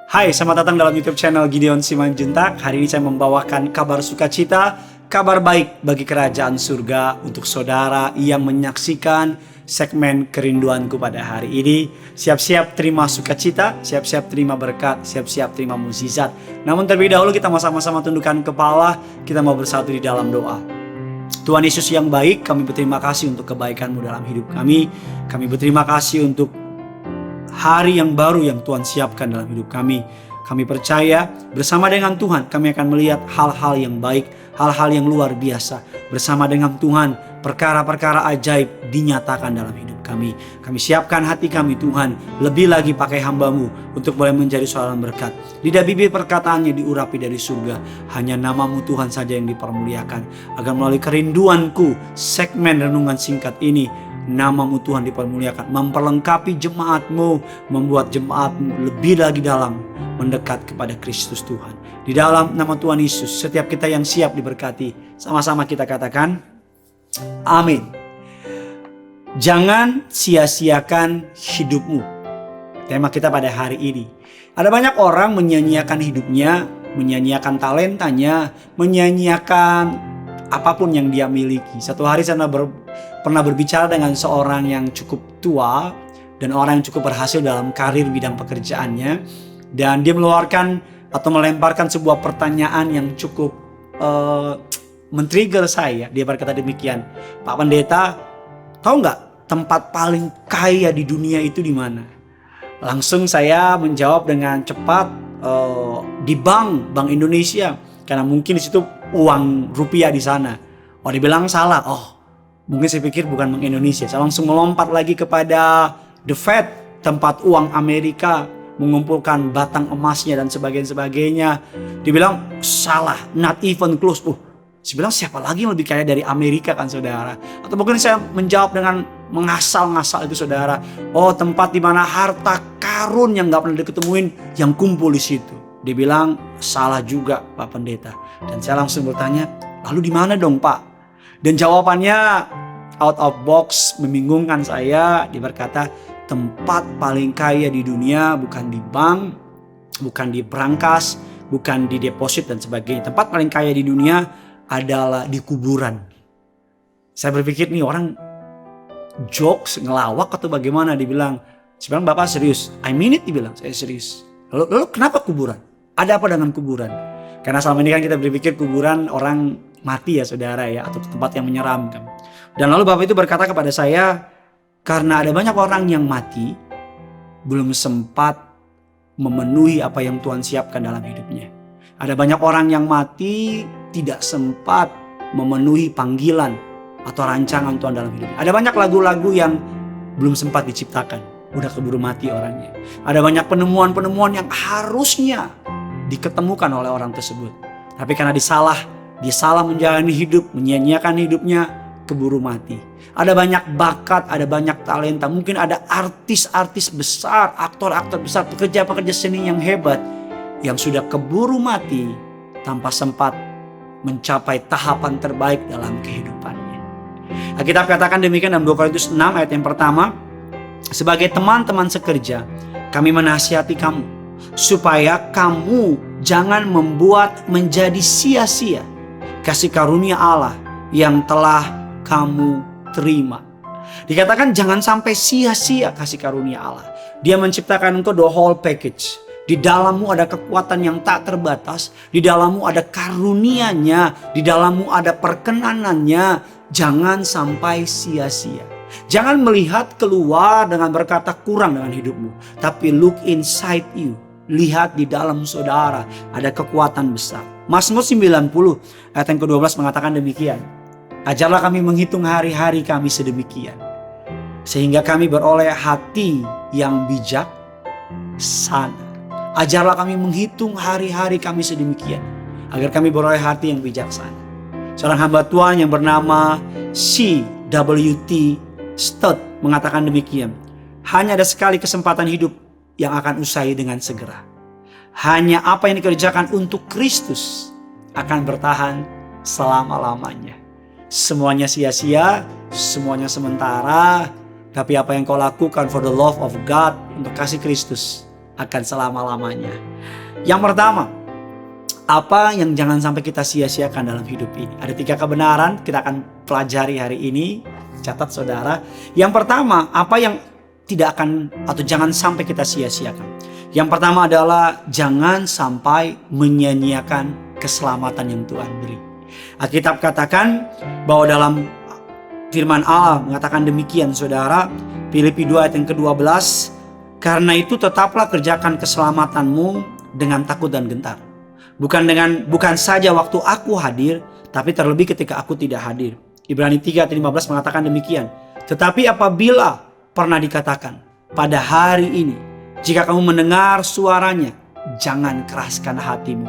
Hai, selamat datang dalam YouTube channel Gideon Simanjuntak. Hari ini saya membawakan kabar sukacita, kabar baik bagi kerajaan surga untuk saudara yang menyaksikan segmen kerinduanku pada hari ini. Siap-siap terima sukacita, siap-siap terima berkat, siap-siap terima mukjizat. Namun terlebih dahulu kita mau sama-sama tundukkan kepala, kita mau bersatu di dalam doa. Tuhan Yesus yang baik, kami berterima kasih untuk kebaikan-Mu dalam hidup kami. Kami berterima kasih untuk hari yang baru yang Tuhan siapkan dalam hidup kami. Kami percaya bersama dengan Tuhan kami akan melihat hal-hal yang baik, hal-hal yang luar biasa. Bersama dengan Tuhan perkara-perkara ajaib dinyatakan dalam hidup kami. Kami siapkan hati kami Tuhan, lebih lagi pakai hamba-Mu untuk boleh menjadi seorang berkat. Lidah bibir perkataannya diurapi dari surga. Hanya nama-Mu Tuhan saja yang dipermuliakan. Agar melalui kerinduanku segmen renungan singkat ini, nama-Mu Tuhan dipermuliakan, memperlengkapi jemaat-Mu, membuat jemaat-Mu lebih lagi dalam mendekat kepada Kristus Tuhan. Di dalam nama Tuhan Yesus, setiap kita yang siap diberkati, sama-sama kita katakan amin. Jangan sia-siakan hidupmu. Tema kita pada hari ini. Ada banyak orang menyanyiakan hidupnya, menyanyiakan talentanya, menyanyiakan apapun yang dia miliki. Satu hari saya pernah berbicara dengan seorang yang cukup tua dan orang yang cukup berhasil dalam karir bidang pekerjaannya, dan dia meluarkan atau melemparkan sebuah pertanyaan yang cukup men-trigger saya. Dia berkata demikian, "Pak Pendeta, tahu nggak tempat paling kaya di dunia itu di mana?" Langsung saya menjawab dengan cepat, di Bank Indonesia, karena mungkin di situ uang rupiah di sana. Oh, dibilang salah. Mungkin saya pikir bukan Bank Indonesia. Saya langsung melompat lagi kepada The Fed, tempat uang Amerika, mengumpulkan batang emasnya dan sebagainya. Dibilang salah, not even close. Saya bilang siapa lagi yang lebih kaya dari Amerika kan saudara? Atau mungkin saya menjawab dengan mengasal-ngasal itu saudara. Tempat di mana harta karun yang gak pernah diketemuin yang kumpul di situ. Dibilang salah juga Pak Pendeta. Dan saya langsung bertanya, lalu di mana dong Pak? Dan jawabannya out of box, membingungkan saya. Dia berkata, tempat paling kaya di dunia bukan di bank, bukan di brankas, bukan di deposit dan sebagainya. Tempat paling kaya di dunia adalah di kuburan. Saya berpikir nih orang jokes, ngelawak atau bagaimana. Saya bilang Bapak serius? I mean it, dibilang. Saya serius. Lalu kenapa kuburan? Ada apa dengan kuburan? Karena selama ini kan kita berpikir kuburan orang mati ya saudara ya, atau tempat yang menyeramkan. Dan lalu Bapak itu berkata kepada saya, karena ada banyak orang yang mati belum sempat memenuhi apa yang Tuhan siapkan dalam hidupnya. Ada banyak orang yang mati tidak sempat memenuhi panggilan atau rancangan Tuhan dalam hidupnya. Ada banyak lagu-lagu yang belum sempat diciptakan, udah keburu mati orangnya. Ada banyak penemuan-penemuan yang harusnya diketemukan oleh orang tersebut, tapi karena dia salah menjalani hidup, menyia-nyiakan hidupnya, keburu mati. Ada banyak bakat, ada banyak talenta. Mungkin ada artis-artis besar, aktor-aktor besar, pekerja-pekerja seni yang hebat yang sudah keburu mati tanpa sempat mencapai tahapan terbaik dalam kehidupannya. Alkitab katakan demikian dalam 2 Korintus 6 ayat yang pertama, sebagai teman-teman sekerja, kami menasihati kamu supaya kamu jangan membuat menjadi sia-sia kasih karunia Allah yang telah kamu terima. Dikatakan jangan sampai sia-sia kasih karunia Allah. Dia menciptakan engkau the whole package. Di dalammu ada kekuatan yang tak terbatas. Di dalammu ada karunia-Nya. Di dalammu ada perkenanannya. Jangan sampai sia-sia. Jangan melihat keluar dengan berkata kurang dengan hidupmu. Tapi look inside you. Lihat di dalam saudara ada kekuatan besar. Mazmur 90 ayat yang ke-12 mengatakan demikian. Ajarlah kami menghitung hari-hari kami sedemikian, sehingga kami beroleh hati yang bijak sana. Ajarlah kami menghitung hari-hari kami sedemikian, agar kami beroleh hati yang bijaksana. Seorang hamba Tuhan yang bernama C.W.T. Stott mengatakan demikian. Hanya ada sekali kesempatan hidup yang akan usai dengan segera. Hanya apa yang dikerjakan untuk Kristus akan bertahan selama-lamanya. Semuanya sia-sia, semuanya sementara. Tapi apa yang kau lakukan for the love of God, untuk kasih Kristus, akan selama-lamanya. Yang pertama, apa yang jangan sampai kita sia-siakan dalam hidup ini? Ada 3 kebenaran kita akan pelajari hari ini. Catat saudara. Yang pertama, apa yang tidak akan atau jangan sampai kita sia-siakan. Yang pertama adalah jangan sampai menyia-nyiakan keselamatan yang Tuhan beri. Alkitab katakan bahwa dalam firman Allah mengatakan demikian saudara. Filipi 2 ayat yang ke-12. Karena itu tetaplah kerjakan keselamatanmu dengan takut dan gentar. Bukan saja waktu aku hadir, tapi terlebih ketika aku tidak hadir. Ibrani 3 ayat 15 mengatakan demikian. Tetapi apabila pernah dikatakan pada hari ini, jika kamu mendengar suaranya, jangan keraskan hatimu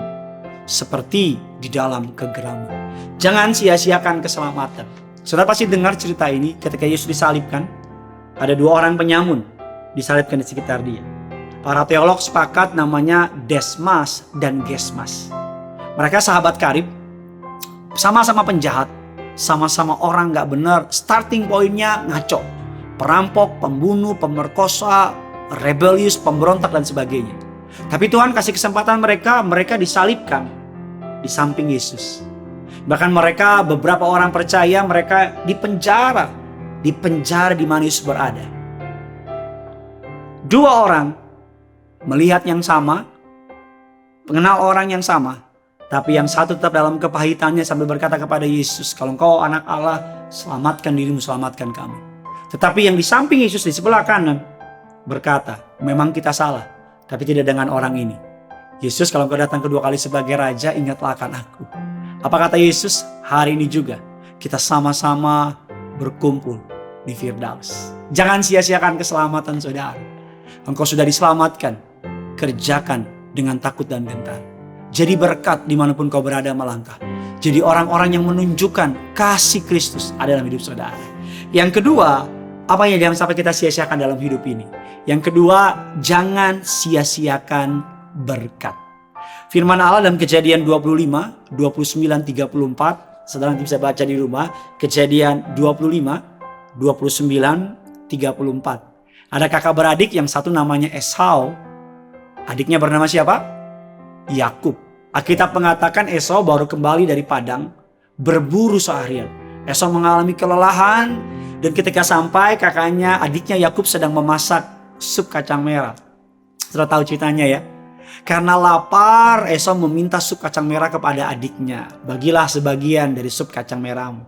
seperti di dalam kegeraman. Jangan sia-siakan keselamatan. Saudara pasti dengar cerita ini ketika Yesus disalibkan. Ada 2 orang penyamun disalibkan di sekitar dia. Para teolog sepakat namanya Desmas dan Gesmas. Mereka sahabat karib, sama-sama penjahat, sama-sama orang gak benar. Starting pointnya ngaco. Perampok, pembunuh, pemerkosa, rebellious, pemberontak dan sebagainya. Tapi Tuhan kasih kesempatan mereka disalibkan di samping Yesus. Bahkan mereka, beberapa orang percaya mereka dipenjara di mana Yesus berada. 2 orang melihat yang sama, mengenal orang yang sama, tapi yang satu tetap dalam kepahitannya sambil berkata kepada Yesus, kalau engkau anak Allah, selamatkan dirimu, selamatkan kami. Tetapi yang di samping Yesus di sebelah kanan berkata, memang kita salah, tapi tidak dengan orang ini. Yesus, kalau engkau datang kedua kali sebagai raja, ingatlah akan aku. Apa kata Yesus? Hari ini juga kita sama-sama berkumpul di Firdaus. Jangan sia-siakan keselamatan saudara. Engkau sudah diselamatkan, kerjakan dengan takut dan gentar. Jadi berkat dimanapun kau berada melangkah. Jadi orang-orang yang menunjukkan kasih Kristus ada dalam hidup saudara. Yang kedua, apa yang jangan sampai kita sia-siakan dalam hidup ini? Yang kedua, jangan sia-siakan berkat. Firman Allah dalam Kejadian 25, 29, 34. Saudara nanti bisa baca di rumah. Kejadian 25, 29, 34. Ada kakak beradik yang satu namanya Esau. Adiknya bernama siapa? Yakub. Alkitab mengatakan Esau baru kembali dari padang berburu seharian. Esau mengalami kelelahan dan ketika sampai adiknya Yakub sedang memasak sup kacang merah. Sudah tahu ceritanya ya. Karena lapar, Esau meminta sup kacang merah kepada adiknya. Bagilah sebagian dari sup kacang merahmu.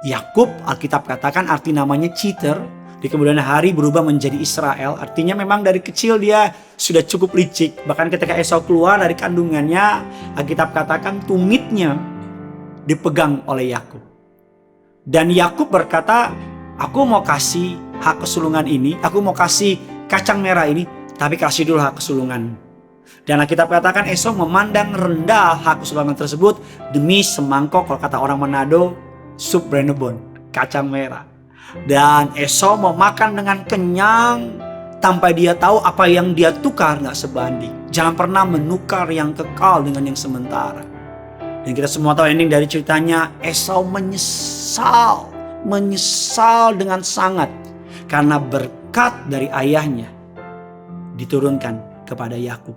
Yakub, Alkitab katakan arti namanya cheater. Di kemudian hari berubah menjadi Israel. Artinya memang dari kecil dia sudah cukup licik. Bahkan ketika Esau keluar dari kandungannya, Alkitab katakan tumitnya dipegang oleh Yakub. Dan Yakub berkata, aku mau kasih hak kesulungan ini, aku mau kasih kacang merah ini, tapi kasih dulu hak kesulungan. Dan Alkitab katakan Esau memandang rendah hak kesulungan tersebut demi semangkok, kalau kata orang Manado, sup renebon, kacang merah. Dan Esau memakan dengan kenyang tanpa dia tahu apa yang dia tukar gak sebanding. Jangan pernah menukar yang kekal dengan yang sementara. Dan kita semua tahu ending dari ceritanya, Esau menyesal dengan sangat karena berkat dari ayahnya diturunkan kepada Yakub.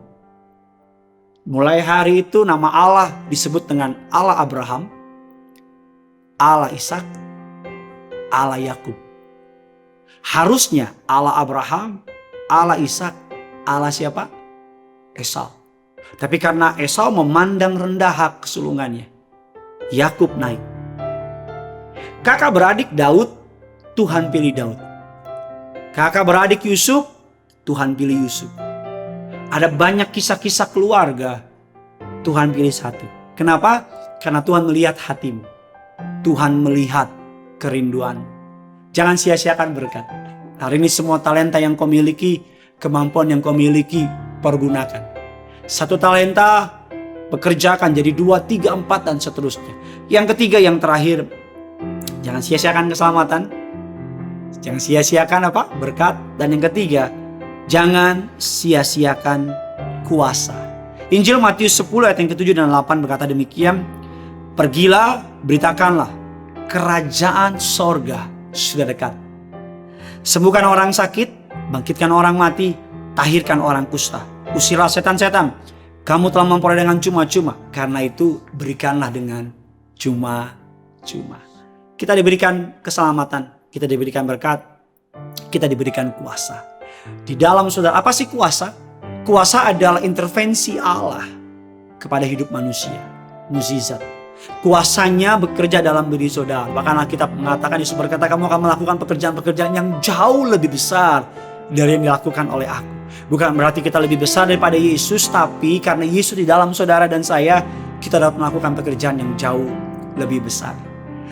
Mulai hari itu nama Allah disebut dengan Allah Abraham, Allah Ishak, Allah Yakub. Harusnya Allah Abraham, Allah Ishak, Allah siapa? Esau. Tapi karena Esau memandang rendah hak kesulungannya, Yakub naik. Kakak beradik Daud, Tuhan pilih Daud. Kakak beradik Yusuf, Tuhan pilih Yusuf. Ada banyak kisah-kisah keluarga, Tuhan pilih satu. Kenapa? Karena Tuhan melihat hatimu. Tuhan melihat kerinduan. Jangan sia-siakan berkat. Hari ini semua talenta yang kau miliki, kemampuan yang kau miliki, pergunakan. 1 talenta, pekerjakan jadi 2, 3, 4 dan seterusnya. Yang ketiga, yang terakhir, jangan sia-siakan keselamatan. Jangan sia-siakan apa? Berkat. Dan yang ketiga, jangan sia-siakan kuasa. Injil Matius 10 ayat yang ke-7 dan 8 berkata demikian. Pergilah, beritakanlah, kerajaan sorga sudah dekat. Sembuhkan orang sakit, bangkitkan orang mati, tahirkan orang kusta. Usirlah setan-setan. Kamu telah memperoleh dengan cuma-cuma. Karena itu berikanlah dengan cuma-cuma. Kita diberikan keselamatan. Kita diberikan berkat. Kita diberikan kuasa. Di dalam saudara, apa sih kuasa? Kuasa adalah intervensi Allah kepada hidup manusia. Mukjizat. Kuasanya bekerja dalam diri saudara. Bahkan Alkitab mengatakan, Yesus berkata, kamu akan melakukan pekerjaan-pekerjaan yang jauh lebih besar dari yang dilakukan oleh aku. Bukan berarti kita lebih besar daripada Yesus, tapi karena Yesus di dalam saudara dan saya, kita dapat melakukan pekerjaan yang jauh lebih besar.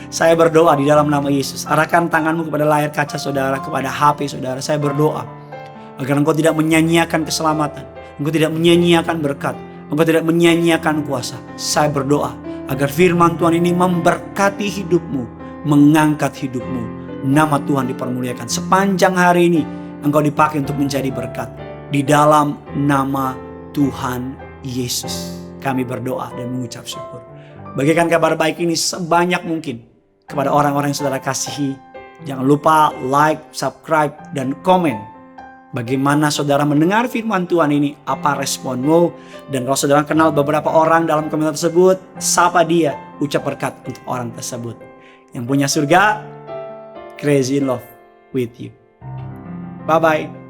Saya berdoa di dalam nama Yesus. Arahkan tanganmu kepada layar kaca saudara, kepada HP saudara. Saya berdoa agar engkau tidak menyia-nyiakan keselamatan, engkau tidak menyia-nyiakan berkat, engkau tidak menyia-nyiakan kuasa. Saya berdoa agar firman Tuhan ini memberkati hidupmu, mengangkat hidupmu. Nama Tuhan dipermuliakan. Sepanjang hari ini engkau dipakai untuk menjadi berkat. Di dalam nama Tuhan Yesus kami berdoa dan mengucap syukur. Bagikan kabar baik ini sebanyak mungkin kepada orang-orang yang saudara kasihi. Jangan lupa like, subscribe, dan komen. Bagaimana saudara mendengar firman Tuhan ini, apa responmu. Dan kalau saudara kenal beberapa orang dalam komentar tersebut, sapa dia, ucap berkat untuk orang tersebut. Yang punya surga, crazy in love with you. Bye-bye.